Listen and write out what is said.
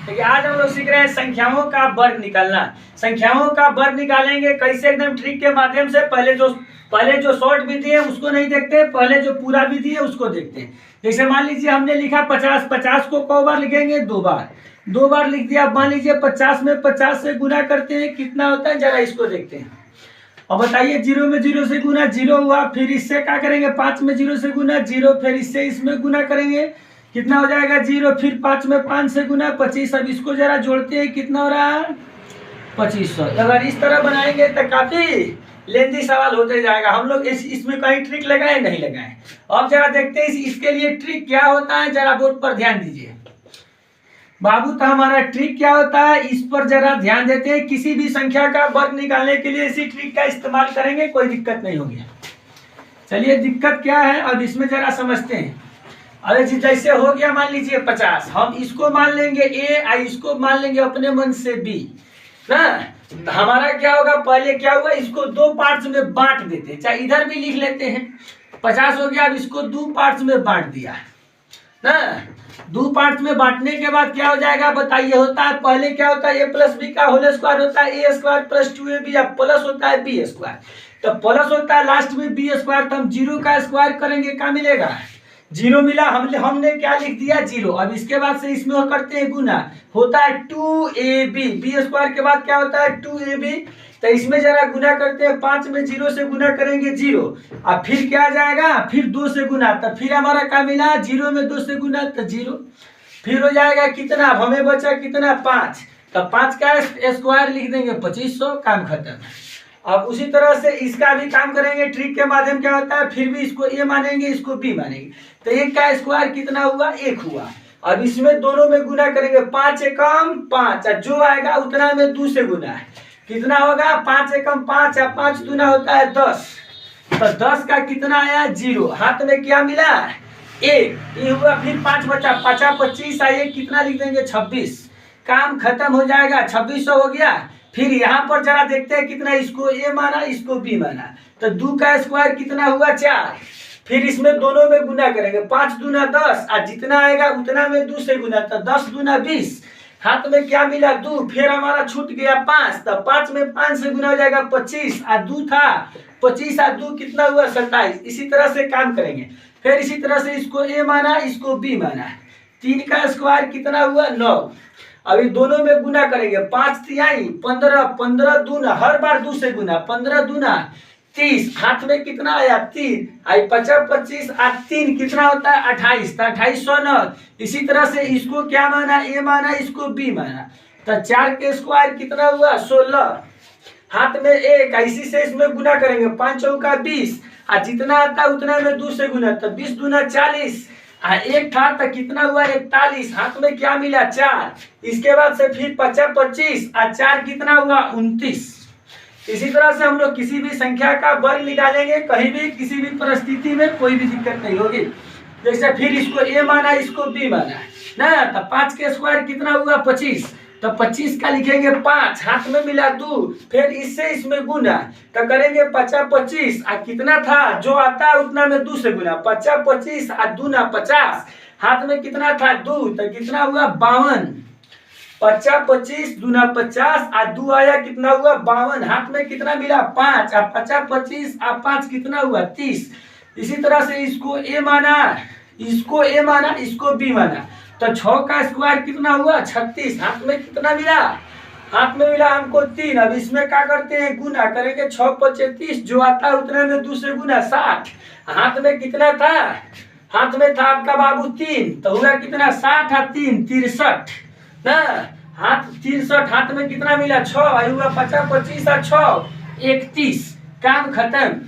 देखिए आज हम लोग सीख रहे हैं संख्याओं का वर्ग निकालना। संख्याओं का वर्ग निकालेंगे कैसे, एकदम ट्रिक के माध्यम से। पहले जो शॉर्ट विधि है उसको नहीं देखते, पहले जो पूरा विधि है उसको देखते हैं। जैसे मान लीजिए हमने लिखा 50, 50 को कौ बार लिखेंगे, 2 बार, 2 बार लिख दिया। मान लीजिए 50 में 50 से गुना करते हैं, कितना होता है जरा इसको देखते हैं। और बताइए 0 में 0 से गुना 0 हुआ, फिर इससे क्या करेंगे 5 में 0 से गुना 0, फिर इससे इसमें गुना करेंगे, कितना हो जाएगा 0, फिर 5 में 5 से गुना 25। अब इसको जरा जोड़ते हैं, कितना हो रहा है 2500। अगर इस तरह बनाएंगे तो काफी लेंदी सवाल होते जाएगा। हम लोग इसमें कहीं ट्रिक लगाए नहीं लगाए। अब जरा देखते हैं इसके लिए ट्रिक क्या होता है, जरा बोर्ड पर ध्यान दीजिए बाबू। तो हमारा ट्रिक क्या होता है इस पर जरा ध्यान देते हैं। किसी भी संख्या का वर्ग निकालने के लिए इसी ट्रिक का इस्तेमाल करेंगे, कोई दिक्कत नहीं होगी। चलिए दिक्कत क्या है अब इसमें जरा समझते हैं। अरे जी जैसे हो गया मान लीजिए 50, हम इसको मान लेंगे ए और इसको मान लेंगे अपने मन से बी ना। हमारा क्या होगा, पहले क्या हुआ, इसको 2 पार्ट्स में बांट देते हैं, चाहे इधर भी लिख लेते हैं। 50 हो गया, अब इसको 2 पार्ट्स में बांट दिया ना। 2 पार्ट्स में बांटने के बाद क्या हो जाएगा बताइए। होता है पहले क्या होता है, ए प्लस बी का होल स्क्वायर होता है ए स्क्वायर प्लस 2ab, या प्लस होता है बी स्क्वायर। तो प्लस होता है लास्ट में बी स्क्वायर। तो हम 0 का स्क्वायर करेंगे, क्या मिलेगा 0 मिला। हमने क्या लिख दिया 0। अब इसके बाद से इसमें करते हैं गुना, होता है 2ab, बी स्क्वायर के बाद क्या होता है 2ab। तो इसमें जरा गुना करते हैं, 5 में 0 से गुना करेंगे 0, अब फिर क्या आ जाएगा, फिर 2 से गुना, तो फिर हमारा क्या मिला 0 में 2 से गुना तो 0, फिर हो जाएगा कितना, अब हमें बचा कितना 5। तो 5 का स्क्वायर लिख देंगे 2500, काम खत्म। अब उसी तरह से इसका भी काम करेंगे ट्रिक के माध्यम। क्या होता है, फिर भी इसको ए मानेंगे इसको बी मानेंगे। तो 1 का स्क्वायर कितना हुआ 1 हुआ। अब इसमें दोनों में गुना करेंगे, 5 एकम 5, जो आएगा उतना में 2 से गुना है, कितना होगा 5 एकम 5, या 5 दूना होता है 10। तो 10 का कितना आया 0, हाथ में क्या मिला 1, ये हुआ। फिर 5 बचा, 5 25 आइए कितना लिख देंगे 26, काम खत्म हो जाएगा, 2600 हो गया। फिर यहाँ पर जरा देखते हैं कितना, इसको ए माना इसको बी माना। तो 2 का स्क्वायर कितना हुआ 4, फिर इसमें दोनों में गुना करेंगे, 5 दूना 10, और जितना आएगा उतना में 2 से गुना, तो 10 दूना 20, हाथ में क्या मिला 2, फिर हमारा छूट गया 5। तो 5 में 5 से गुना हो जाएगा 25, और 2 था 25 और 2 कितना हुआ 27। इसी तरह से काम करेंगे। फिर इसी तरह से इसको ए माना इसको बी माना। 3 का स्क्वायर कितना हुआ 9, अभी दोनों में गुना करेंगे, 5 तिहाई 15, 15 दूना, हर बार 2 से गुना, 15 दूना 30, हाथ में कितना आया 3, आई 50 25 और 3 कितना होता है 28, तो 2809। इसी तरह से इसको क्या माना ए माना इसको बी माना। तो 4 के स्क्वायर कितना हुआ 16, हाथ में 1, इसी से इसमें गुना करेंगे, 5 चौका 20, और जितना आता है उतना में 2 से गुना, तो 20 दूना 40, 1 था तो कितना हुआ 41, हाथ में क्या मिला 4। इसके बाद से फिर 50 25 और 4 कितना हुआ 29। इसी तरह से हम लोग किसी भी संख्या का वर्ग निकालेंगे, कहीं भी किसी भी परिस्थिति में कोई भी दिक्कत नहीं होगी। जैसे फिर इसको ए माना इसको बी माना ना। तो 5 के स्क्वायर कितना हुआ 25, तो 25 का लिखेंगे 5, हाथ में मिला 2, फिर इससे इसमें गुना, तो करेंगे 50 25, और कितना था जो आता है उतना में 2 से गुना, 50 25 और 2 ना 50, हाथ में कितना था 2, तो कितना हुआ 52। 50 25 दूना 50 और 2 आया कितना हुआ 52, हाथ में कितना मिला 5, और 50 25 और 5 कितना हुआ 30। इसी तरह से इसको ए माना इसको ए माना इसको बी माना। तो 6 का स्क्वायर कितना हुआ 36, हाथ में कितना मिला, हाथ में मिला हमको 3। अब इसमें क्या करते हैं गुना करेंगे, 6 25 30, जो आता है उतने में 2 से गुना 60, हाथ में कितना था, हाथ में था आपका बाबू 3, तो हुआ कितना 60 और 3 63 ना। हाथ 63, हाथ में कितना मिला 6, हुआ 50 25 और 6 31, काम खत्म।